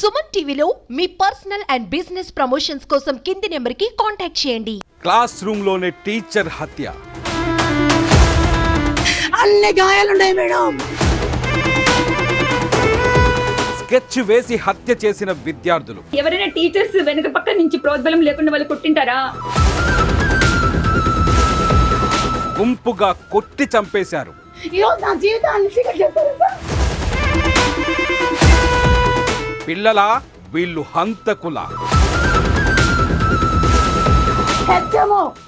సుమన్ టీవీలో మీ personal and business promotions కోసం కింది నెంబర్కి కాంటాక్ట్ చేయండి. క్లాస్ రూమ్ లోనే టీచర్ హత్య. అన్ని గాయాలున్నాయి మేడం. స్కెచ్ వేసి హత్య చేసిన విద్యార్థులు. ఎవరైనా టీచర్స్ వెనక పక్క నుంచి ప్రోద్బలం లేకుండా వాళ్ళు కొట్టింటారా? గుంపుగా కొట్టి చంపేశారు. నా జీవితాన్ని పిల్లలా వీళ్ళు హంతకుల.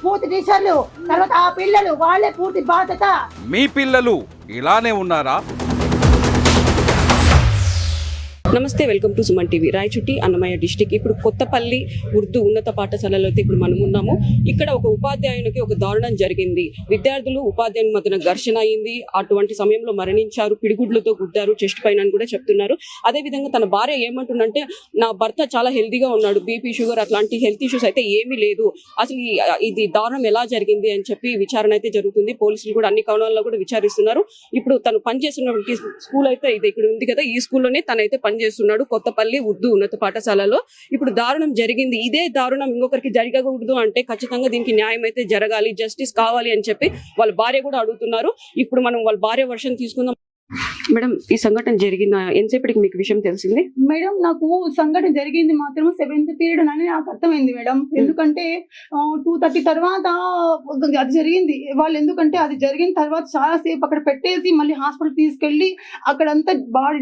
పూర్తి టీచర్లు తర్వాత ఆ పిల్లలు వాళ్ళే పూర్తి బాధ్యత. మీ పిల్లలు ఇలానే ఉన్నారా? నమస్తే, welcome to Suman TV. Rayachoti Annamayya district. ఇప్పుడు కొత్తపల్లి ఉర్దూ ఉన్నత పాఠశాలలో అయితే ఇప్పుడు మనం ఉన్నాము. ఇక్కడ ఒక ఉపాధ్యాయునికి ఒక దారుణం జరిగింది. విద్యార్థులు ఉపాధ్యాయుని మధ్యన ఘర్షణ అయింది. అటువంటి సమయంలో మరణించారు. పిడిగుడ్లతో గుద్దారు చెస్ట్ పైన అని కూడా చెప్తున్నారు. అదేవిధంగా తన భార్య ఏమంటుందంటే, నా భర్త చాలా హెల్తీగా ఉన్నాడు, బీపీ షుగర్ అట్లాంటి హెల్త్ ఇష్యూస్ అయితే ఏమీ లేదు, అసలు ఇది దారుణం ఎలా జరిగింది అని చెప్పి విచారణ అయితే జరుగుతుంది. పోలీసులు కూడా అన్ని కోణాల్లో కూడా విచారిస్తున్నారు. ఇప్పుడు తను పనిచేస్తున్నటువంటి స్కూల్ అయితే ఇది ఇక్కడ ఉంది కదా, ఈ స్కూల్లోనే తనైతే చేస్తున్నాడు కొత్తపల్లి ఉర్దూ ఉన్నత పాఠశాలలో. ఇప్పుడు దారుణం జరిగింది. ఇదే దారుణం ఇంకొకరికి జరగకూడదు అంటే ఖచ్చితంగా దీనికి న్యాయం అయితే జరగాలి, జస్టిస్ కావాలి అని చెప్పి వాళ్ళ భార్య కూడా అడుగుతున్నారు. ఇప్పుడు మనం వాళ్ళ భార్య వర్షన్ తీసుకుందాం. మేడం, ఈ సంఘటన జరిగిన ఎంతసేపటికి మీకు విషయం తెలిసింది? మేడం, నాకు సంఘటన జరిగింది మాత్రం 7th పీరియడ్ అని నాకు అర్థమైంది మేడం. ఎందుకంటే 2:30 తర్వాత అది జరిగింది. వాళ్ళు ఎందుకంటే అది జరిగిన తర్వాత చాలా సేపు అక్కడ పెట్టేసి మళ్ళీ హాస్పిటల్ తీసుకెళ్లి అక్కడంతా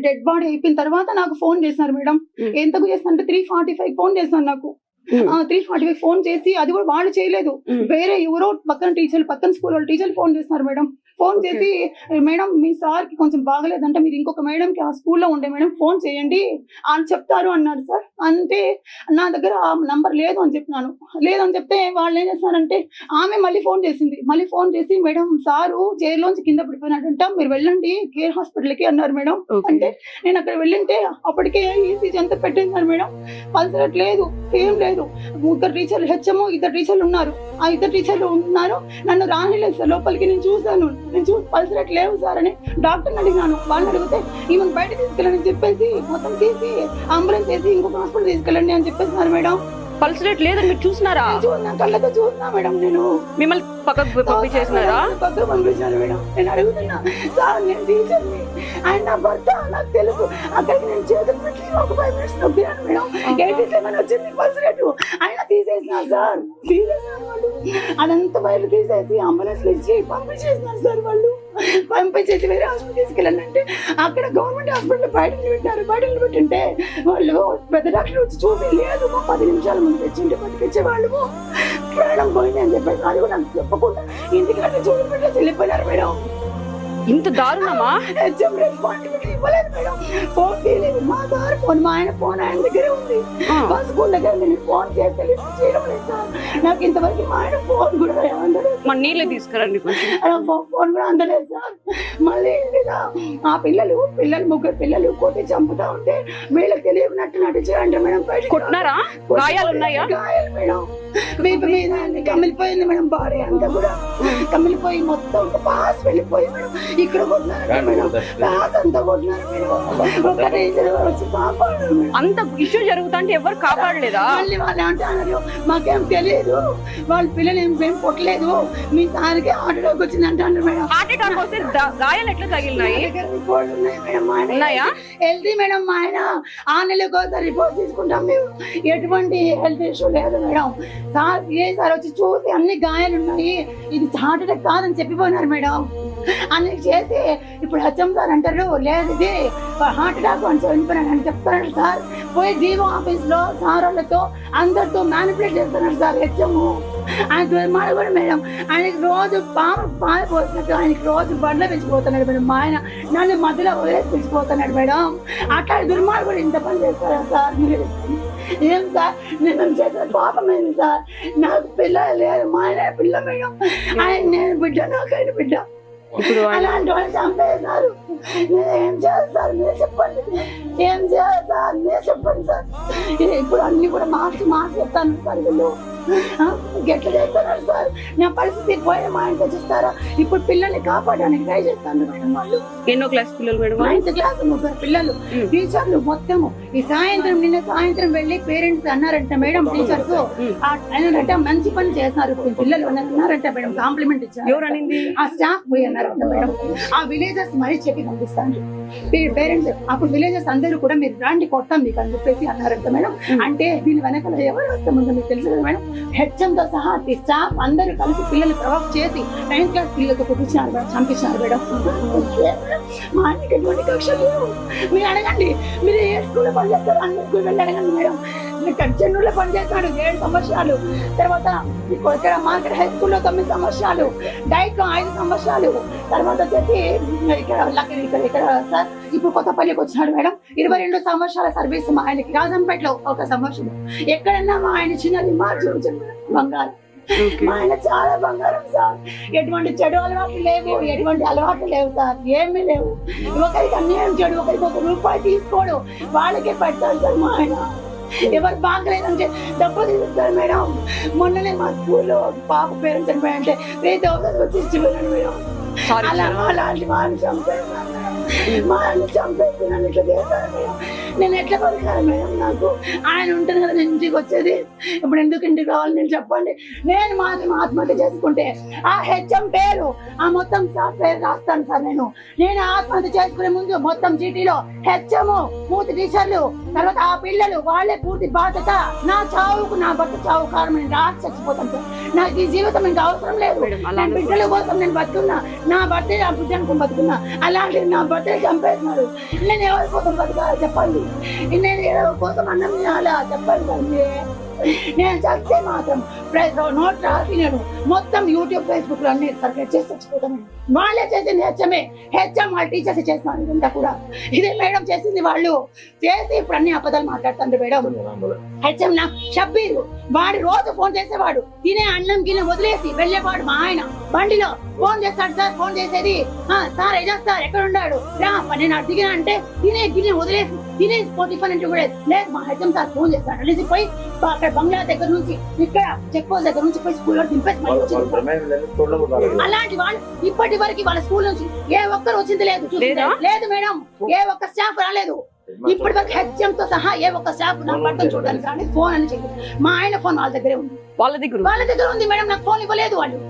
డెడ్ బాడీ అయిపోయిన తర్వాత నాకు ఫోన్ చేసినారు మేడం. ఎంతకు చేస్తానంటే 3:45 ఫోన్ చేస్తాను నాకు. 3:45 ఫోన్ చేసి, అది కూడా వాళ్ళు చేయలేదు, వేరే ఎవరో పక్కన టీచర్లు, పక్కన స్కూల్ వాళ్ళు టీచర్లు ఫోన్ చేస్తున్నారు మేడం. ఫోన్ చేసి, మేడం మీ సార్ కి కొంచెం బాగలేదంటే మీరు ఇంకొక మేడం కి ఆ స్కూల్లో ఉండే మేడం ఫోన్ చేయండి అని చెప్తారు అన్నారు సార్. అంటే నా దగ్గర ఆ నంబర్ లేదు అని చెప్పినాను. లేదని చెప్తే వాళ్ళు ఏం చేస్తున్నారంటే, ఆమె మళ్ళీ ఫోన్ చేసింది. మళ్ళీ ఫోన్ చేసి, మేడం సారు చైర్లోంచి కింద పడిపోయినాడంట, మీరు వెళ్ళండి కేర్ హాస్పిటల్కి అన్నారు మేడం. అంటే నేను అక్కడ వెళ్ళింటే అప్పటికే ఈసీజీ అంతా పెట్టేశారు మేడం. పల్సరేట్ లేదు, ఏం లేదు. 3 టీచర్లు, హెచ్ఎం 2 టీచర్లు ఉన్నారు. ఆ 2 టీచర్లు ఉన్నారు. నన్ను రానిలేదు సార్ లోపలికి. నేను చూసాను, పల్సరేట్ లేవు సార్ అని డాక్టర్ని అడిగినాను. వాళ్ళని అడిగితే ఈమెను బయట తీసుకెళ్ళని చెప్పేసి మొత్తం తీసి అంబులెన్స్ వేసి ఇంకొక హాస్పిటల్ తీసుకెళ్ళండి అని చెప్పేస్తున్నారు మేడం. పల్సరేట్ లేదని మీరు చూసినారా? కళ్ళతో చూసినా మేడం. నేను మిమ్మల్ని పక్కకు పంపించేసినారా? పక్కకు పంపించాను మేడం. నేను అడుగుతున్నా, సార్ నేను టీచర్ని, ఆయన నా భర్త, నాకు తెలుసు. అక్కడికి నేను చేతులు పెట్టి ఒక 5 minutes నొప్పినాను మేడం. 87 వచ్చింది పల్సరేట్. ఆయన తీసేసినారు సార్, తీసేసినారు వాళ్ళు. అదంతా బయట తీసేసి అంబులెన్స్ ఇచ్చి పంపించేసినారు సార్ వాళ్ళు. పంపించేసి వేరే హాస్పిటల్ తీసుకెళ్ళండి అంటే అక్కడ గవర్నమెంట్ హాస్పిటల్ బయట నిలబెట్టారు. బయట నిలబెట్టింటే వాళ్ళు పెద్ద డాక్టర్ వచ్చి చూసి, లేదు 10 నిమిషాల ముందు తెచ్చింటే బతికిచ్చేవాళ్ళు, ప్రాణం పోయింది అని చెప్పేసి అది కూడా నాకు చెప్పకుండా ఇంటికంటే చూసి పెట్టేసి వెళ్ళిపోయినారు మేడం. ఇంత దారుణమా? ఇవ్వలేదు మేడం. ఫోన్ తీయలేదు. మా సార్ ఫోన్, మా ఆయన ఫోన్ ఆయన దగ్గరే ఉంది. మా స్కూల్ దగ్గర నేను ఫోన్ చేస్తే చేయడం లేదు సార్. నాకు ఇంతవరకు మా ఆయన ఫోన్ కూడా అందలేదు. మన నీళ్ళు తీసుకురండి కొంచెం. ఫోన్ కూడా అందలేదు సార్. మళ్ళీ ఆ పిల్లలు 3 పిల్లలు కొట్టి చంపుతా ఉంటే వీళ్ళకి తెలియనట్టు నటించారంటే మేడం. కొట్టినారా? గాయాలు ఉన్నాయా? గాయాలు మేడం. వీపు మీద కమిలిపోయింది మేడం. బాడీ అంతా కూడా కమిలిపోయి మొత్తం పాస్ వెళ్ళిపోయి మేడం. ఇక్కడ కొట్టినారు మేడం. పాస్ అంతా కొట్టినారు మేడం. ఒక టీచర్ వచ్చి కాపాడారు మేడం. అంత ఇష్యూ జరుగుతా అంటే ఎవరు కాపాడలేదా? మళ్ళీ వాళ్ళు అంటున్నారు, మాకేం తెలియదు, వాళ్ళ పిల్లలు ఏం కొట్టలేదు, మీ సార్కి హార్ట్ అటాక్ వచ్చింది అంటారు మేడం. హార్ట్ అటాక్ వస్తే గాయాలు ఎట్లా తగిలినాయి? రిపోర్ట్ ఉన్నాయి మేడం. ఉన్నాయా? Healthy madam. మా ఆయన 6 నెలలకు ఒకసారి రిపోర్ట్ తీసుకుంటాం మేము. ఎటువంటి హెల్త్ ఇష్యూ లేదు మేడం. సార్ సార్ వచ్చి చూసి అన్ని గాయాలు ఉన్నాయి, ఇది హార్ట్ అటాక్ కాదని చెప్పిపోయినారు మేడం. అన్ని చేసి ఇప్పుడు హెచ్ఎం సార్ అంటారు, లేదు ఇది హార్ట్ అటాక్ అని చనిపోయినాడు అని చెప్తున్నాడు సార్. పోయి డిఓ ఆఫీస్ లో సార్ వాళ్ళతో అందరితో మ్యానిపులేట్ చేస్తున్నారు సార్ హెచ్ఎం. ఆయన దుర్మార్గుడు కూడా మేడం. ఆయనకి రోజు పాలు పోసినట్టు ఆయనకి రోజు బండ్లో పెంచిపోతున్నాడు మేడం. మా ఆయన నన్ను మధ్యలో వదిలేసి పెంచిపోతున్నాడు మేడం. అట్లా దుర్మార్గుడు ఇంత పని చేస్తారా సార్? మీరు ఏం సార్, నేను చేసిన పాపం ఏంది సార్? నాకు పిల్లలు లేరు, మా ఆయన పిల్ల మేడం. ఆయన నేను బిడ్డ, నాకైన బిడ్డ. అలాంటి వాళ్ళు చంపేశారు. నేను ఏం చేయాలి సార్? మీరు చెప్పండి. ఏం చేయాలి సార్? మీరు చెప్పండి సార్. ఇప్పుడు అన్ని కూడా మార్చి చెప్తాను సార్. వీళ్ళు ఎట్లా చేస్తున్నారు సార్? నా పరిస్థితి పోయిన మా ఆయన తెచ్చిస్తారా? ఇప్పుడు పిల్లల్ని కాపాడడానికి ట్రై చేస్తాను మేడం. వాళ్ళు ఎన్నో క్లాస్ పిల్లలు మేడం? 9th క్లాస్ 3 పిల్లలు. టీచర్లు మొత్తము ఈ సాయంత్రం నిన్న సాయంత్రం వెళ్ళి పేరెంట్స్ అన్నారంట మేడం, టీచర్స్ అన్నారంట మంచి పని చేస్తున్నారు పిల్లలు అన్నారంట మేడం. కాంప్లిమెంట్ ఇచ్చారు. ఎవరు అనింది? ఆ స్టాఫ్ పోయి అన్నారంట మేడం. ఆ విలేజర్స్ మరీ చెప్పి పంపిస్తాను పేరెంట్స్. అప్పుడు విలేజర్స్ అందరూ కూడా మీరు రాండి కొడతాం మీకు అని చెప్పేసి అన్నారంట మేడం. అంటే దీని వెనకాల ఎవరు వస్తామంటే మీకు తెలుసు కదా మేడం. హెచ్ఎంతో సహా స్టాఫ్ అందరూ కలిసి పిల్లలు ప్రొవోక్ చేసి 9th క్లాస్ పిల్లలతో కొట్టించినారు మేడం, చంపించినారు మేడం. మా ఆయనకి ఎటువంటి కక్షలు లేవు. మీరు అడగండి, మీరు ఏ స్కూల్లో పనిచేస్తారు అన్ని స్కూల్ వెళ్ళి అడగండి మేడం. చెన్నూరులో పనిచేస్తాడు 7 సంవత్సరాలు. తర్వాత ఇక్కడ మార్కెట్ హై స్కూల్లో 9 సంవత్సరాలు, డైట్ లో 5 సంవత్సరాలు. తర్వాత వచ్చేసి ఇక్కడ సార్ ఇప్పుడు కొత్తపల్లికి వచ్చినాడు మేడం. 22 సంవత్సరాల సర్వీస్ మా ఆయనకి. రాజంపేటలో 1 సంవత్సరం. ఎక్కడన్నా మా ఆయన చిన్నది మార్చి బంగారం. మా ఆయన చాలా బంగారం సార్. ఎటువంటి చెడు అలవాట్లు లేవు, ఎటువంటి అలవాట్లు లేవు సార్, ఏమీ లేవు. ఒకరికి అన్యాయం చెడు, ఒకరికి 1 రూపాయి తీసుకోడు, వాళ్ళకే పెడతాడు సార్ మా ఆయన. ఎవరు బాగలేదంటే డబ్బు తీస్తారు మేడం. మొన్ననే మా స్కూల్లో పాప పేరెంట్స్ చనిపోయాయంటే 3000 వచ్చి ఇచ్చిపోయాను మేడం. అలాంటి వాళ్ళని చంపేస్తాను మేడం. మా ఆయన చంపేసి నన్ను ఇట్లా చేస్తాను మేడం. నేను ఎట్లా బతకాలి మేడం? నాకు ఆయన ఉంటుంది కదా నేను ఇంటికి వచ్చేది. ఇప్పుడు ఎందుకు ఇంటికి రావాలి నేను చెప్పండి. నేను మాత్రం ఆత్మహత్య చేసుకుంటే ఆ హెచ్ఎం పేరు, ఆ మొత్తం స్టాఫ్ పేరు రాస్తాను సార్. నేను ఆత్మహత్య చేసుకునే ముందు మొత్తం జీటీలో హెచ్ఎం, 3 టీచర్లు, తర్వాత ఆ పిల్లలు వాళ్ళే పూర్తి బాధ్యత. నా చావుకు నా భర్త చావు కారణం. నేను రాసి చచ్చిపోతాను సార్. నాకు ఈ జీవితం ఇంకా అవసరం లేదు. నేను బిడ్డల కోసం నేను బతుకున్నా, నా భర్త నా బుద్ధి బతుకున్నా. అలాంటి నా భర్తని చంపేస్తున్నారు. నేను ఎవరి కోసం బతకాలి చెప్పండి? నేను ఎవరి కోసం అన్నం తినాలా చెప్పండి? నేను చస్తే మాత్రం నోట్ రాసి నేను మొత్తం యూట్యూబ్ ఫేస్బుక్ లో అన్ని సర్క్యులేట్ చేసి చచ్చిపోతాను. వాళ్ళే చేసింది హెచ్ఎం వాళ్ళ టీచర్స్ చేస్తున్నాను. ఇదంతా కూడా ఇదే మేడం చేసింది. వాళ్ళు చేసి ఇప్పుడు అన్ని అబద్ధాలు మాట్లాడుతుంది మేడం. హెచ్ఎం నా షబ్బీరు వాడు రోజు ఫోన్ చేసేవాడు. తినే అన్నం గిన్నె వదిలేసి వెళ్ళేవాడు. మా ఆయన బండిలో ఫోన్ చేస్తాడు సార్. ఫోన్ చేసేది సార్ ఎజాజ్ సార్ ఎక్కడ ఉన్నాడు రా, నేను అడిగినా అంటే తినే గిన్నె వదిలేసి తినే టిఫిన్ అంటే కూడా లేదు. మా హెచ్ఎం సార్ ఫోన్ చేస్తాడు. అనేసి పోయి అక్కడ బంగ్లా దగ్గర నుంచి ఇక్కడ చెక్ పోస్ట్ దగ్గర నుంచి పోయి స్కూల్లో దింపేసి అలాంటి వాళ్ళు ఇప్పటి వరకు వాళ్ళ స్కూల్ నుంచి ఏ ఒక్కరు వచ్చింది లేదు. లేదు మేడం, ఏ ఒక్క స్టాఫ్ రాలేదు ఇప్పటి వరకు. హెచ్ఎం తో సహా ఏ ఒక్క స్టాఫ్ నా భర్తను చూడడానికి కానీ ఫోన్ అని చెప్పి మా ఆయన ఫోన్ వాళ్ళ దగ్గరే ఉంది. వాళ్ళ దగ్గర ఉంది మేడం. నాకు ఫోన్ ఇవ్వలేదు. వాళ్ళు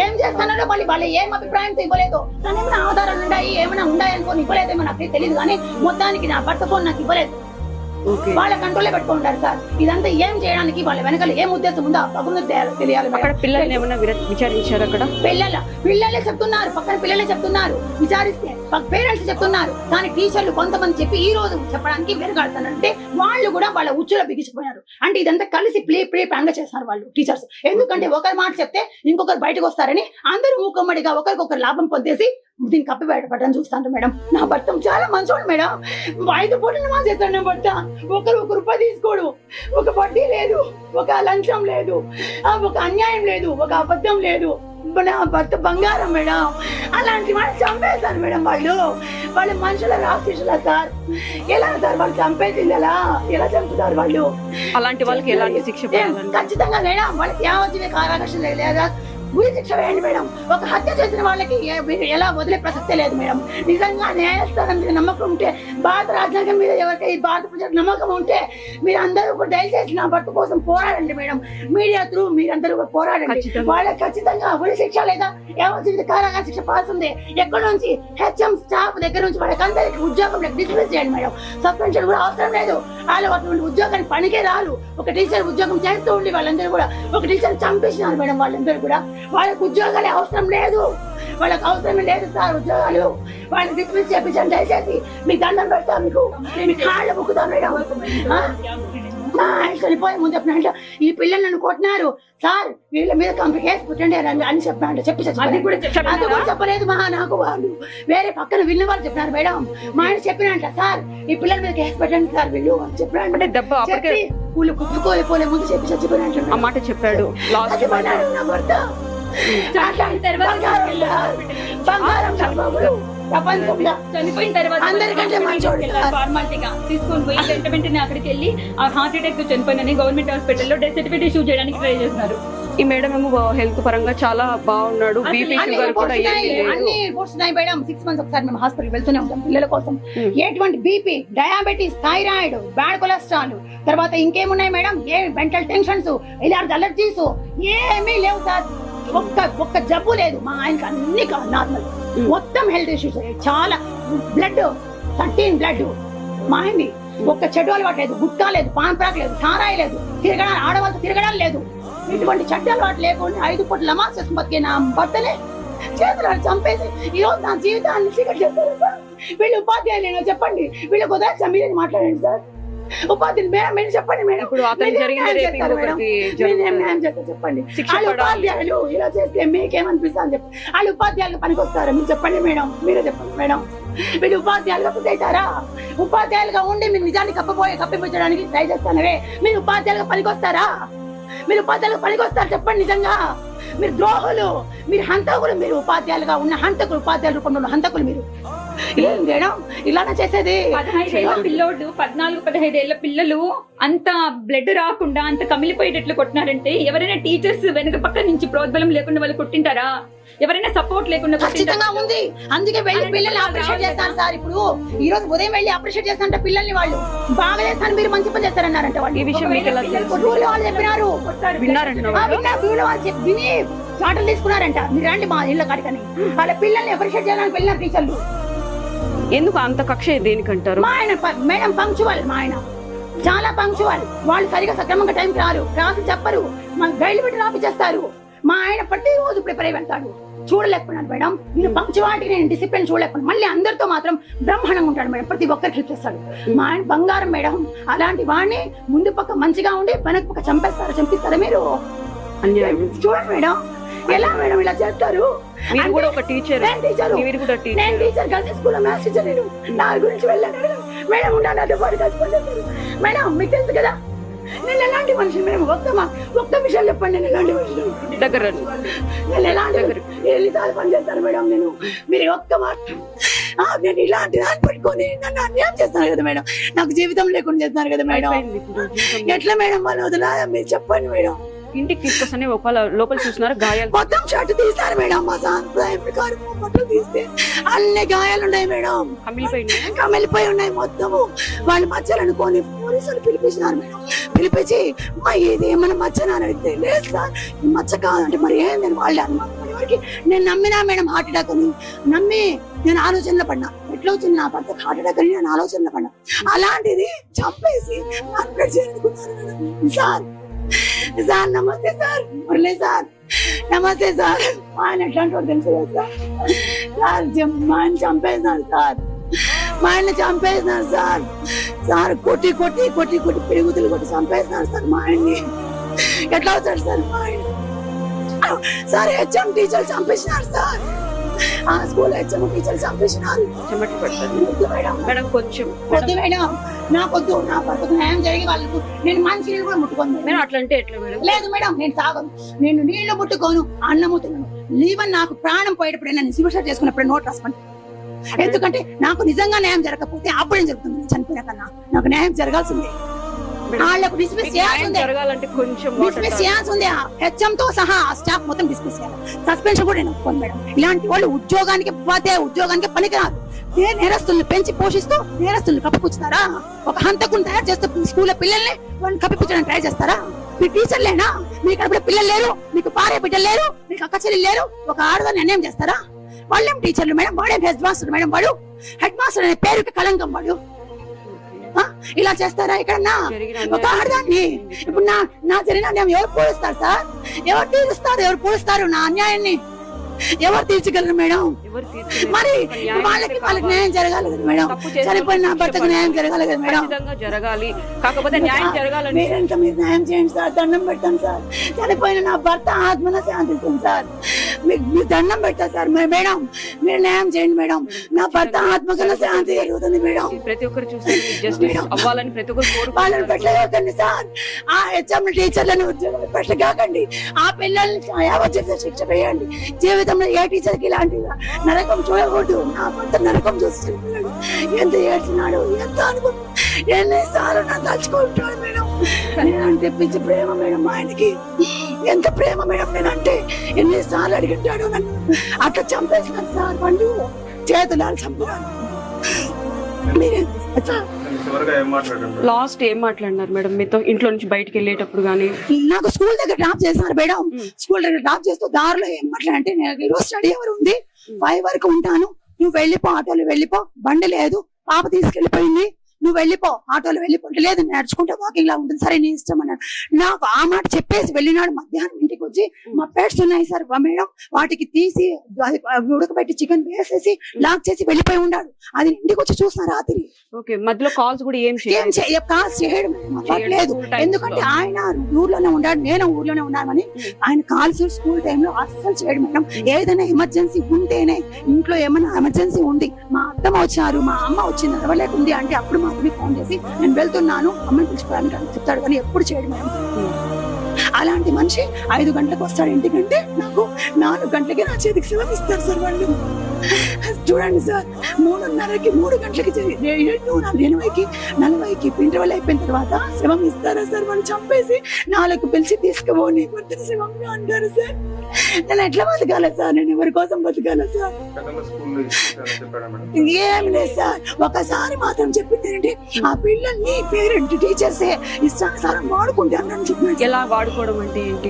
ఏం చేస్తున్నారో మళ్ళీ వాళ్ళు ఏం అభిప్రాయంతో ఇవ్వలేదు. కానీ ఏమైనా ఆధారాలు ఏమైనా ఉన్నాయనుకోని ఇవ్వలేదేమో నాకు తెలియదు. కానీ మొత్తానికి నా భర్త ఫోన్ నాకు ఇవ్వలేదు. వాళ్ళ కంట్రోలే పెట్టుకుంటారు సార్. ఇదంతా ఏం చేయడానికి వాళ్ళ వెనకాల ఏం ఉద్దేశం ఉందో తెలియాలి. పిల్లల్ని ఏమైనా విచారించారు? అక్కడ పిల్లలే చెప్తున్నారు, పక్కన పిల్లలే చెప్తున్నారు. విచారిస్తే పేరెంట్స్ చెప్తున్నారు. కానీ టీచర్లు కొంతమంది చెప్పి ఈ రోజు చెప్పడానికి వెనకాడుతారంటే వాళ్ళు కూడా వాళ్ళ ఉచ్చులో బిగించిపోయారు. అంటే ఇదంతా కలిసి ప్లే ప్లాన్ గా చేస్తారు వాళ్ళు టీచర్స్. ఎందుకంటే ఒకరి మాట చెప్తే ఇంకొకరు బయటకు వస్తారని అందరూ మూకమ్మడిగా ఒకరికొకరు లాభం పొందేసి దీన్ని కప్పి బయటపడని చూస్తాను మేడం. నా భర్త చాలా మంచోడు మేడం. 5 పూటలు మా చేస్తాడు నా భర్త. 1 రూపాయి తీసుకోడు, ఒక వడ్డీ లేదు, ఒక లంచం లేదు, ఒక అన్యాయం లేదు, ఒక అబద్ధం లేదు. నా భర్త బంగారం మేడం. అలాంటి వాళ్ళు చంపేస్తారు మేడం. వాళ్ళు మనుషుల రాక్షసులా సార్. ఎలా సార్ వాళ్ళు చంపేసింది? ఎలా చంపుతారు వాళ్ళు? అలాంటి వాళ్ళకి ఎలాంటి శిక్ష ఖచ్చితంగా మేడం. వాళ్ళకి యావజ్జీవ కారాగారం లేదా ఉరి శిక్ష వేయండి మేడం. ఒక హత్య చేసిన వాళ్ళకి ఎలా వదిలే ప్రసక్తే లేదు మేడం. నిజంగా న్యాయస్థానం మీద నమ్మకం ఉంటే, భారత రాజ్యాంగం మీద ఎవరికి భారత ప్రజలకు నమ్మకం ఉంటే మీరు అందరూ దయచేసి నా భర్త కోసం పోరాడండి మేడం. మీడియా త్రూ మీరందరూ పోరాడండి. వాళ్ళకి ఖచ్చితంగా ఉరి శిక్ష లేదా యావజ్జీవిత కారాగార శిక్ష పాల్సిందే. ఎక్కడి నుంచి హెచ్ఎం స్టాఫ్ దగ్గర నుంచి వాళ్ళకి అందరికి ఉద్యోగం డిస్మిస్ చేయండి మేడం. సస్పెన్షన్ కూడా అవసరం లేదు. వాళ్ళు అటువంటి ఉద్యోగానికి పనికే రారు. ఒక టీచర్ ఉద్యోగం చేస్తూ ఉండి వాళ్ళందరూ కూడా ఒక టీచర్ చంపేసినారు మేడం. వాళ్ళందరూ కూడా వాళ్ళకి ఉద్యోగాలు అవసరం లేదు. వాళ్ళకి అవసరమే లేదు సార్ ఉద్యోగాలు. వాళ్ళని డిస్మిస్ చేయించండి దయచేసి. మీకు దండం పెడతా, మీ కాళ్ళు ముక్కుతాం మేడం. చనిపోయే ముందు చెప్పిన ఈ పిల్లలు నన్ను కొట్టినారు సార్, వీళ్ళ మీద కేసు పుట్టండి అని చెప్పిన అది కూడా చెప్పలేదు నాకు. వాళ్ళు వేరే పక్కన వీళ్ళ వాళ్ళు చెప్పినారు మేడం. మా ఆయన చెప్పినంట సార్ ఈ పిల్లల మీద కేసు పెట్టండి సార్ వీళ్ళు అని చెప్పిన. వీళ్ళు కుట్టుకోలేపోలే ముందు చెప్పి చచ్చిపోయినట్టు ఆ మాట చెప్పాడు. బంగారం ప్రపంచంలో చనిపోయిన తర్వాత అందరికంటే మంచోడు సార్. ఫార్మాలిటీగా తీసుకొని పోయి వెంటనే అక్కడికి వెళ్ళి ఆ హార్ట్ అటాక్ తో చనిపోయినని గవర్నమెంట్ హాస్పిటల్లో డెత్ సర్టిఫికేట్ ఇష్యూ చేయడానికి ట్రై చేస్తున్నారు. ఈ మేడం ఏమో హెల్త్ పరంగా చాలా బాగున్నాడు, బీపీ షుగర్ కూడా అన్ని రిపోర్ట్స్ ఉన్నాయి మేడం. 6 months ఒకసారి మేము హాస్పిటల్ వెళ్తూనే ఉంటాం పిల్లల కోసం. ఎటువంటి BP, diabetes, thyroid, bad cholesterol, తర్వాత ఇంకేమున్నాయి మేడం, ఏ మెంటల్ టెన్షన్స్, ఇలాంటి అలర్జీస్ ఏమీ లేవు సార్. ఒక్క జబ్బు లేదు మా ఆయనకి, అన్ని నార్మల్. మొత్తం హెల్త్ ఇష్యూస్ చాలా. బ్లడ్ 13 బ్లడ్ మా ఆయన్ని. ఒక్క చెడు అలవాటు లేదు, గుట్కా లేదు, పాన్ప్రాక్ లేదు, సారాయి లేదు, తిరగడాలు ఆడవాళ్ళతో తిరగడాలు లేదు. ఇటువంటి చెడ్డ అలవాటు లేకుండా 5 పూటలు నమాజ్ చేసుకుని బతికే నా భర్తనే చేతులను చంపేసి ఈ రోజు నా జీవితాన్ని చీకటి చేస్తారు సార్. వీళ్ళు ఉపాధ్యాయులు చెప్పండి, వీళ్ళకి ఉదయం మీరు మాట్లాడండి సార్. ఉపాధ్యాయులు మేడం మీరు చెప్పండి మేడం, ఇప్పుడు అతను జరిగింది రేపు ఇంకొకరికి జరుగుతుంది. చెప్పండి. వాళ్ళు ఉపాధ్యాయులు ఇలా చేస్తే మీకేమనిపిస్తుంది చెప్పండి. వాళ్ళు ఉపాధ్యాయులు పనికొస్తారా మీరు చెప్పండి మేడం, మీరే చెప్పండి మేడం. వీళ్ళు ఉపాధ్యాయులుగా పుట్టయితారా? ఉపాధ్యాయులుగా ఉండి మీరు నిజాన్ని కప్పిపుచ్చడానికి ట్రై చేస్తానవే, మీరు ఉపాధ్యాయులుగా పనికొస్తారా? మీరు ఉపాధ్యాయులుగా పనికొస్తారు చెప్పండి. నిజంగా మీరు ద్రోహులు, మీరు హంతకులు. మీరు ఉపాధ్యాయులుగా ఉన్న హంతకులు, ఉపాధ్యాయుల రూపంలో ఉన్న హంతకులు మీరు. ఏం మేడం ఇలానే చేసేది? 15 ఏళ్ల పిల్లోడు, 14-15 ఏళ్ల పిల్లలు అంత బ్లడ్ రాకుండా అంత కమిలిపోయేటట్లు కొట్టినారంటే ఎవరైనా టీచర్స్ వెనక పక్క నుంచి ప్రోద్బలం లేకుండా వాళ్ళు కొట్టింటారా? ఎవరైనా సపోర్ట్ లేకుండా ఖచ్చితంగా ఉంది. అందుకే వెళ్ళి పిల్లల్ని అప్రిషియేట్ చేస్తాను సార్. ఇప్పుడు ఈ రోజు ఉదయం వెళ్ళి అప్రిషియేట్ చేస్తానంట పిల్లల్ని. వాళ్ళు బాగా చేస్తాను, మీరు మంచి పని చేస్తారన్నారంట. వాళ్ళు ఈ విషయం మీకు ఎలా తెలుసు? ఊళ్ళో వాళ్ళు చెప్పినారు, విన్నారు. ఊళ్ళో వాళ్ళు విని చాటలు తీసుకున్నారంట. మీరు రండి మా ఇళ్ళ కాడికని. వాళ్ళ పిల్లల్ని అప్రిషియేట్ చేయడానికి వెళ్ళిన టీచర్లు. ఎందుకు అంత కక్ష దేనికంటారు? మా ఆయన మేడం పంక్చువల్, మా ఆయన చాలా పంక్చువల్. వాళ్ళు సరిగా సక్రమంగా టైంకి రారు, రాసి చెప్పరు, గైడ్లు పెట్టి రాపిచేస్తారు. మా ఆయన ప్రతి రోజు ప్రిపేర్ అయి వెళ్తాడు. చూడలేకపోయినాను మేడం, నేను పంక్చువాలిటీ, నేను డిసిప్లిన్ చూడలేకపోయినా. మళ్ళీ అందరితో మాత్రం బ్రహ్మాండంగా ఉంటాడు మేడం, ప్రతి ఒక్కరికి హెల్ప్ చేస్తాడు. మా ఆయన బంగారం మేడం. అలాంటి వాడిని ముందు పక్క మంచిగా ఉండి వెనక పక్క చంపిస్తారా మీరు? చూడండి మేడం, ఎలా మేడం ఇలా చేస్తారు? మీరు కూడా ఒక టీచర్, మీరు కూడా టీచర్. నేను టీచర్ కలిసి స్కూల్లో మ్యాథ్స్ టీచర్. నేను నా గురించి వెళ్ళాను మేడం, ఉండాలి మేడం. మీకు తెలుసు కదా నేను ఎలాంటి మనిషిని మేడం. ఒక్క విషయం చెప్పండి, నేను ఎలాంటి మనిషిని దగ్గర నేను ఎలాంటి ఎన్నిసార్లు పని చేస్తాను మేడం నేను? మీరు ఒక్క మాట, నేను ఇలాంటి దాన్ని పెట్టుకొని నన్ను అన్యాయం చేస్తాను కదా మేడం. నాకు జీవితం లేకుండా చేస్తున్నారు కదా మేడం. ఎట్లా మేడం వాళ్ళు వదిలా? మీరు చెప్పండి మేడం. ఇంటికి తీసుకొస్తానే లోపల చూస్తున్నారు గాయాలు, మొత్తం షర్ట్ తీస్తారు మేడం. మా సాంప్రదాయం ప్రకారం బట్టలు తీస్తే అన్ని గాయాలు ఉన్నాయి మేడం, కమిలిపోయి ఉన్నాయి మొత్తము. వాళ్ళు మచ్చలు అనుకోని పోలీసులు పిలిపించినారు మేడం. పిలిపించి ఇది ఏమన్నా మచ్చనా అని అడిగితే, లేదు సార్ ఈ మచ్చ కాదంటే మరి ఏందని వాళ్ళు అన్నమాట. నేను నమ్మినా మేడం హార్ట్ అటాక్ అని నమ్మి నేను ఆలోచనలో పడినా. ఎట్లా వచ్చింది నా భర్తకు హార్ట్ అటాక్ అని నేను ఆలోచనలో పడినా. అలాంటిది చంపేసి సార్. సార్ నమస్తే సార్, మురళీ సార్ నమస్తే సార్. ఆయన ఎట్లాంటి వాడు తెలుసు కదా సార్. మా ఆయన చంపేసినారు సార్, మా ఆయన చంపేసినారు సార్. సార్ కొట్టి పిరుగుతులు కొట్టి చంపేసినారు సార్ మా ఆయన్ని. ఎట్లా వచ్చాడు సార్ మా ఆయన? సార్ హెచ్ఎం టీచర్ చంపేసినారు సార్. ఆ స్కూల్ హెచ్ఎం టీచర్ చంపేసినారు. మేడం కొంచెం మేడం నాకొద్దు, నా భర్తకు న్యాయం జరిగి వాళ్ళకు నేను మంచి నీళ్ళు కూడా ముట్టుకోను. అట్లా అంటే ఎట్లా మేడం? లేదు మేడం, నేను తాగను, నేను నీళ్లు ముట్టుకోను, అన్నము తినను. లీవన్ నాకు ప్రాణం పోయేటప్పుడు నేను శివశ చేసుకున్నప్పుడు నోట్ రాసుకోండి. ఎందుకంటే నాకు నిజంగా న్యాయం జరగకపోతే అప్పుడేం జరుగుతుంది? చనిపోయిన కన్నా నాకు న్యాయం జరగాల్సిందే. వాళ్ళకు డిస్మిస్ చేయాల్సిందే. హెచ్ఎం తో సహా ఆ స్టాఫ్ మొత్తం డిస్మిస్ చేయాలి. సస్పెన్షన్ కూడా నేను ఒప్పుకోను మేడం. ఇలాంటి వాళ్ళు ఉద్యోగానికి పనికిరాదు. నేరస్తుల్ని పెంచి పోషిస్తూ నేరస్తుల్ని కప్పిపుచ్చుతారా? ఒక హంతకుని తయారు చేస్తూ స్కూల్లో పిల్లల్ని కప్పిపుచ్చడానికి ట్రై చేస్తారా? మీ టీచర్లేనా? మీకు అక్కడ పిల్లలు లేరు, మీకు భార్య బిడ్డలు లేరు, మీకు అక్క చెల్లి లేరు, ఒక ఆడదాన్ని అన్యాయం చేస్తారా? వాళ్ళేం టీచర్లు మేడం, వాడేం హెడ్ మాస్టర్ మేడం. వాడు హెడ్ మాస్టర్ అనే పేరుకి కళంకం. వాడు ఇలా చేస్తారా ఎక్కడన్నా? ఒక ఆడదాన్ని ఇప్పుడు నా జరిగిన అన్యాయం ఎవరు పూడుస్తారు సార్? ఎవరు తీరుస్తారు? ఎవరు పూడుస్తారు నా అన్యాయాన్ని? ఎవరు తీర్చగలరు మేడం? మరి వాళ్ళకి న్యాయం జరగాలి కదా మేడం. చనిపోయిన నా భర్తకు న్యాయం జరగాలి కదా మేడం. జరగాలి, కాకపోతే న్యాయం జరగాలి. మీరు న్యాయం చేయండి సార్, దండం పెడతాను సార్. చనిపోయిన నా భర్త ఆత్మన శాంతిస్తుంది సార్. మీకు దండం పెడతా సార్. మేడం మీరు న్యాయం చేయండి మేడం. నా భర్త ఆత్మకన్నా శాంతి జరుగుతుంది మేడం. ప్రతి ఒక్కరు చూస్తే జస్టిస్ అవ్వాలని ప్రతి ఒక్కరు వాళ్ళని పెట్టలేకండి సార్. ఆ హెచ్ఎం టీచర్లను ఉద్యోగం పెట్టగాకండి. ఆ పిల్లల్ని యావజ్జీవిత శిక్ష వేయండి. జీవితంలో ఏ టీచర్కి ఇలాంటి నరకం చూడకూడదు. నా భర్త నరకం చూసి ఎంత ఏడ్చినాడు, ఎంత అనుకుంటున్నాడు, ఎన్నిసార్లు నా తలుచుకుంటాడు మేడం. నేనంటే పిచ్చి ప్రేమ మేడం ఆయనకి. ఎంత ప్రేమ మేడం నేనంటే. ఎన్నిసార్లు అడిగింటాడు నన్ను. అట్లా చంపేసినాను సార్. వాళ్ళు చేతులాలు చంపాను. లాస్ట్ ఏం మాట్లాడినారు మేడం మీతో ఇంట్లో నుంచి బయటకు వెళ్ళేటప్పుడు గానీ? నాకు స్కూల్ దగ్గర డ్రాప్ చేస్తున్నారు మేడం. స్కూల్ దగ్గర డ్రాప్ చేస్తూ దారిలో ఏం మాట్లాడంటే, నేను ఈరోజు స్టడీ అవర్ ఉంది, 5 వరకు ఉంటాను, నువ్వు వెళ్ళిపో, ఆటోలో వెళ్ళిపో, బండి లేదు, పాప తీసుకెళ్లిపోయింది, నువ్వు వెళ్ళిపో, ఆటోలో వెళ్ళిపోతే లేదు నడుచుకుంటే వాకింగ్ లా ఉంటుంది, సరే నీ ఇష్టం అన్నాడు. నాకు ఆ మాట చెప్పేసి వెళ్ళినాడు. మధ్యాహ్నం ఇంటికి వచ్చి మా పెట్స్ ఉన్నాయి సార్ మేడం, వాటికి తీసి ఉడకబెట్టి చికెన్ వేసేసి లాక్ చేసి వెళ్ళిపోయి ఉన్నాడు. అది ఇంటికి వచ్చి చూసిన రాత్రి. ఓకే, మధ్యలో కాల్స్ కూడా ఏం కాల్స్ చేయడం లేదు. ఎందుకంటే ఆయన ఊర్లోనే ఉన్నాడు, నేను ఊర్లోనే ఉన్నానని ఆయన కాల్స్ స్కూల్ టైంలో అస్సలు చేయడం మేడం. ఏదైనా ఎమర్జెన్సీ ఉంటేనే, ఇంట్లో ఏమైనా ఎమర్జెన్సీ ఉంది, మా అత్తమ్మ వచ్చారు, మా అమ్మ వచ్చింది, నడవలేకుంది అంటే అప్పుడు మాత్రమే ఫోన్ చేసి నేను వెళ్తున్నాను అమ్మని పిలుచుకోవడానికి చెప్తాడు, కానీ ఎప్పుడు చేయడం మేడం. అలాంటి మనిషి 5 గంటలకు వస్తాడు ఇంటికంటే నాకు 4 గంటలకి నా చేతికి సెలవు ఇస్తారు సార్ వాళ్ళు. చూడండి సార్, 3:30కి 3 గంటలకి 8:40కి 40కి ఇంటర్వెల్ అయిపోయిన తర్వాత శవం ఇస్తారా సార్? వాళ్ళు చంపేసి 4కు పిలిచి తీసుకుపోని కొద్దిగా శవంగా అంటారు సార్. నేను ఎట్లా బతకాల సార్? నేను ఎవరి కోసం బతకాల సార్? ఏం లేదు సార్. ఒకసారి మాత్రం చెప్పింది ఏంటి, ఆ పిల్లల్ని పేరెంట్ టీచర్సే ఇష్టానుసారం వాడుకుంటే అన్నాను చెప్పిన. ఎలా వాడుకోవడం అంటే ఏంటి?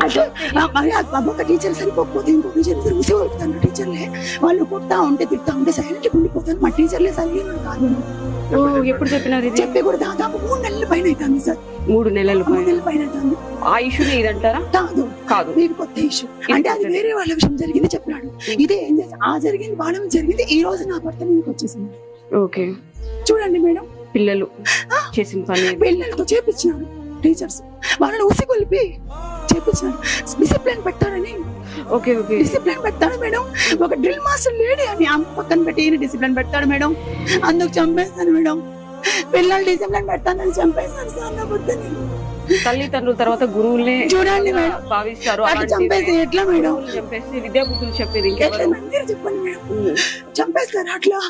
ఒక టీచర్ సరిపోకపోతే ఇంకో టీచర్ ఉసి కొడుతాను. టీచర్లే వాళ్ళు కొడతా ఉంటే తిడతా ఉంటే సైలెంట్ ఉండిపోతాను. మా టీచర్లే సరిగ్గా కాదు. ఎప్పుడు చెప్పినారు? చెప్పి కూడా దాదాపు 3 నెలల పైన అవుతుంది సార్. 3 నెలల పైన అవుతుంది. ఆ ఇష్యూనే ఇదంటారా? కాదు కాదు, మీకు కొత్త ఇష్యూ. అంటే అది వేరే వాళ్ళ విషయం జరిగింది చెప్పినాడు. ఇదే ఏం చేసి ఆ జరిగింది వాళ్ళ జరిగింది. ఈ రోజు నా భర్త మీదకి వచ్చేసింది. ఓకే, చూడండి మేడం, పిల్లలు చేసిన పని పిల్లలతో చేపించినాడు. టీచర్స్ వాళ్ళని ఉసిగొలిపి చేపించినాడు. డిసిప్లిన్ పెట్టాడని. ఓకే ఓకే, డిసిప్లిన్ పెడతాడు మేడం. ఒక డ్రిల్ మాస్టర్ లేడీ అని ఆమె పక్కన పెట్టి డిసిప్లిన్ పెడతాడు మేడం. అందుకు చంపేస్తాను మేడం. పిల్లలు డిసిప్లిన్ పెడతానని చంపేస్తాను సార్ నా భర్తని. తల్లిదండ్రుల తర్వాత గురువులే చూడండి మేడం భావిస్తారు. అట్లా చంపేస్తే ఎట్లా మేడం? చంపేసి విద్యా బుద్ధులు చెప్పేది మీరు చెప్పండి మేడం. చంపేస్తారు అట్లా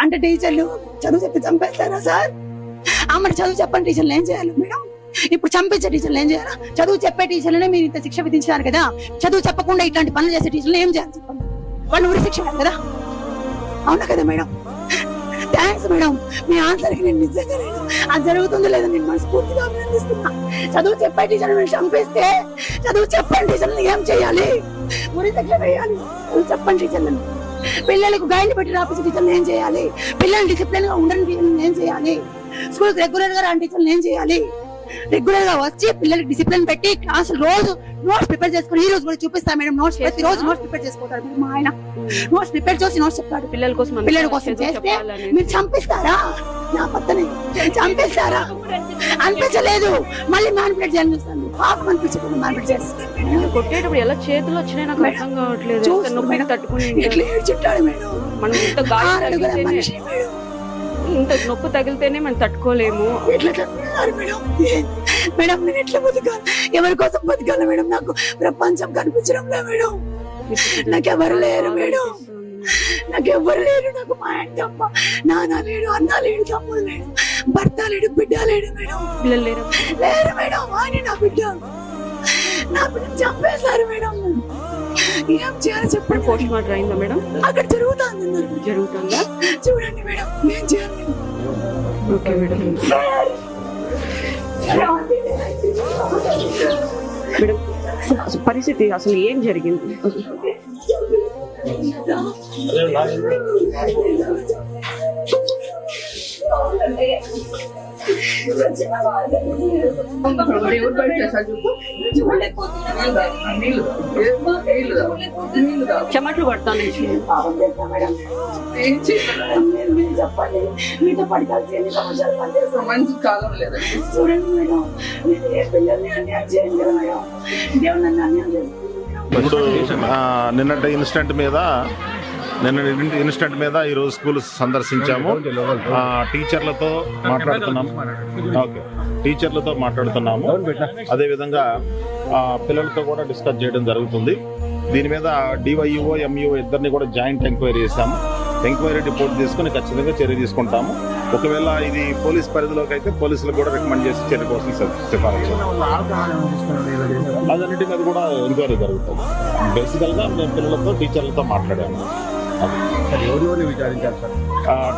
అంటే టీచర్లు చదువు చెప్పి చంపేస్తారా సార్? మరి చదువు చెప్పండి టీచర్లు ఏం చేయాలి మేడం? ఇప్పుడు చంపించే టీచర్లు ఏం చేయాలా? చదువు చెప్పే టీచర్లనే మీరు ఇంత శిక్ష విధించారు కదా, చదువు చెప్పకుండా ఇట్లాంటి పనులు చేసే టీచర్లు ఏం చేయాలి చెప్పండి? వాళ్ళు ఉరి శిక్ష కదా, అవునా కదా మేడం? థ్యాంక్స్ మేడం, మీ ఆన్సర్కి నేను నిజంగా అది జరుగుతుందో లేదో నేను మనస్ఫూర్తిగా అభినందిస్తున్నా. చదువు చెప్పే టీచర్లు చంపేస్తే చదువు చెప్పండి టీచర్లను ఏం చేయాలి? ఉరి శిక్ష వేయాలి. చదువు చెప్పండి టీచర్లను. పిల్లలకు గైడ్లు పెట్టి రాపించే టీచర్లు ఏం చేయాలి? పిల్లలు డిసిప్లిన్ గా ఉండని టీచర్లు ఏం చేయాలి? స్కూల్ రెగ్యులర్ గా రాని టీచర్లు ఏం చేయాలి? రెగ్యులర్ గా వచ్చి పిల్లలకి డిసిప్లిన్ పెట్టి క్లాస్ రోజు నోట్స్ ప్రిపేర్ చేసుకుని, ఈ రోజు కూడా చూపిస్తా మేడం నోట్స్, ప్రతి రోజు నోట్స్ ప్రిపేర్ చేసుకుంటారు మా ఆయన. నోట్స్ ప్రిపేర్ చేసి నోట్స్ చెప్తాడు పిల్లల కోసం చేస్తే మీరు చంపిస్తారా? నా పక్కనే చంపిస్తారా? అనిపించలేదు, మళ్ళీ మ్యానిపులేట్ చేయాలని చూస్తాను. పాపం అనిపించకుండా మ్యానిపులేట్ చేస్తాను. కొట్టేటప్పుడు ఎలా చేతులు వచ్చినాయి నాకు అర్థం కావట్లేదు. నొప్పి తట్టుకుని ఎట్లా ఏడ్చుంటాడు మేడం. మనం ఇంత గాయం మనిషి మేడం, ఇంత నొప్పి తగిలితేనే మనం తట్టుకోలేము. ఎట్లా చెప్తున్నారు మేడం? మేడం నేను ఎట్లా బతకాలి? ఎవరి కోసం బతకాలి మేడం? నాకు ప్రపంచం కనిపించడం లే మేడం. నాకెవరు లేరు మేడం, నాకెవ్వరు లేరు. నాకు మా ఆయన తప్ప నాన్న లేడు, అన్న లేడు, తమ్ముడు లేడు, భర్త లేడు, బిడ్డ లేడు మేడం. పిల్లలు లేరు మేడం. ఆయన నా బిడ్డ చంపేశారు మేడం. ఏం చేయాలి చెప్పండి? పోస్ట్ మార్టం అయిందా మేడం? అక్కడ జరుగుతుందా? చూడండి మేడం, ఏం చేయాలి? Okay madam. మేడం పరిస్థితి అసలు ఏం జరిగింది? చెమట్లు పడతాను. చెప్పండి, మీతో పడకాల్సి ఎన్ని సంవత్సరాలు పనిచేస్తాం? మంచి కాలం లేదండి. చూడండి మేడం, ఏ పిల్లల్ని అన్యాయం చేయండి కదా మేడం. దేవుడు నన్ను అన్యాయం చేస్తుంది. ఇప్పుడు నిన్నటి ఇన్సిడెంట్ మీద ఈరోజు స్కూల్ సందర్శించాము. టీచర్లతో మాట్లాడుతున్నాము. అదేవిధంగా పిల్లలతో కూడా డిస్కస్ చేయడం జరుగుతుంది. దీని మీద డివైఓ ఎంఈఓ ఇద్దరిని కూడా జాయింట్ ఎంక్వైరీ చేశాము. ఎంక్వైరీ రిపోర్ట్ తీసుకుని ఖచ్చితంగా చర్య తీసుకుంటాము. ఒకవేళ ఇది పోలీస్ పరిధిలోకి అయితే పోలీసులకు కూడా రికమెండ్ చేసి చర్య కోసం సిఫారసు. అదన్నిటి మీద కూడా ఎంక్వైరీ జరుగుతుంది. బేసికల్గా మేము పిల్లలతో టీచర్లతో మాట్లాడాము.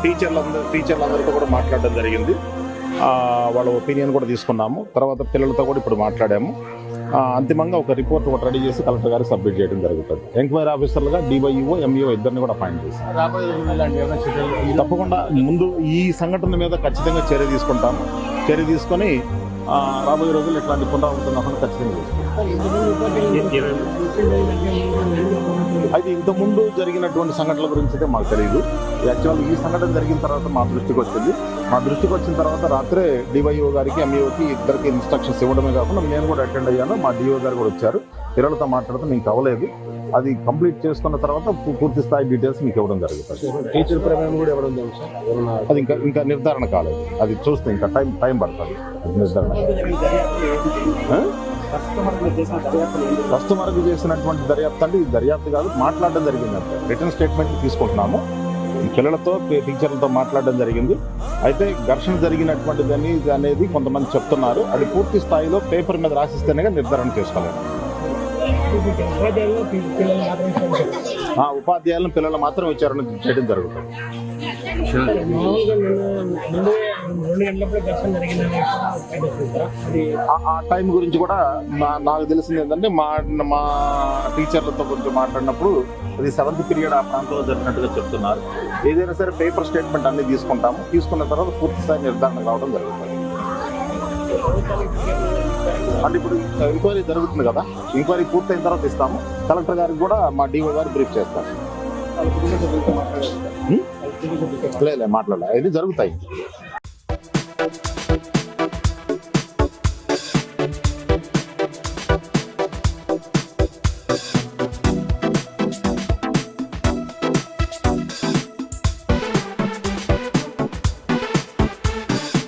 టీచర్లందరితో కూడా మాట్లాడడం జరిగింది. వాళ్ళ ఒపీనియన్ కూడా తీసుకున్నాము. తర్వాత పిల్లలతో కూడా ఇప్పుడు మాట్లాడాము. అంతిమంగా ఒక రిపోర్ట్ ఒకటి రెడీ చేసి కలెక్టర్ గారికి సబ్మిట్ చేయడం జరుగుతుంది. ఎంక్వైరీ ఆఫీసర్లుగా డివైఓ ఎంఈఓ ఇద్దరిని కూడా అపాయింట్ చేశారు. తప్పకుండా ముందు ఈ సంఘటన మీద ఖచ్చితంగా చర్య తీసుకుంటాము. చర్య తీసుకొని రాబోయే రోజుల్లో ఇట్లాంటి పునరావృతం ఖచ్చితంగా చేసుకుంటాం. అయితే ఇంతకుముందు జరిగినటువంటి సంఘటనల గురించి అయితే మాకు తెలియదు. యాక్చువల్ ఈ సంఘటన జరిగిన తర్వాత మా దృష్టికి వచ్చింది. మా దృష్టికి వచ్చిన తర్వాత రాత్రే డివైఓ గారికి ఎంఈఓకి ఇద్దరికి ఇన్స్ట్రక్షన్స్ ఇవ్వడమే కాకుండా నేను కూడా అటెండ్ అయ్యాను. మా డిఓ గారు కూడా వచ్చారు. పిల్లలతో మాట్లాడితే మీకు అవ్వలేదు. అది కంప్లీట్ చేసుకున్న తర్వాత పూర్తి స్థాయి డీటెయిల్స్ మీకు ఇవ్వడం జరుగుతుంది. టీచర్ ప్రమేయం కూడా ఇవ్వడం అది ఇంకా నిర్ధారణ కాలేదు. అది చూస్తే ఇంకా టైం పడుతుంది. అది నిర్ధారణ కస్టమర్కి చేసినటువంటి దర్యాప్తు అంటే ఇది దర్యాప్తు కాదు, మాట్లాడడం జరిగింది. అంటే రిటర్న్ స్టేట్మెంట్ తీసుకుంటున్నాము. పిల్లలతో టీచర్లతో మాట్లాడడం జరిగింది. అయితే ఘర్షణ జరిగినటువంటిది అనేది కొంతమంది చెప్తున్నారు. అది పూర్తి స్థాయిలో పేపర్ మీద రాసిస్తేనే నిర్ధారణ చేసుకోలేదు. ఉపాధ్యాయులను పిల్లలు మాత్రం విచారణ చేయడం జరుగుతుంది. ఆ టైం గురించి కూడా నాకు తెలిసింది ఏంటంటే మా టీచర్లతో కొంచెం మాట్లాడినప్పుడు అది 7th పీరియడ్ ఆ ప్రాంతంలో జరిగినట్టుగా చెప్తున్నారు. ఏదైనా సరే పేపర్ స్టేట్మెంట్ అన్ని తీసుకుంటాము. తీసుకున్న తర్వాత పూర్తి స్థాయి నిర్ధారణ కావడం జరుగుతుంది. అంటే ఇప్పుడు ఎంక్వైరీ జరుగుతుంది కదా, ఎంక్వైరీ పూర్తయిన తర్వాత ఇస్తాము. కలెక్టర్ గారికి కూడా మా డిఓ గారు బ్రీఫ్ చేస్తారు. లేదు మాట్లాడాలి, ఇది జరుగుతాయి.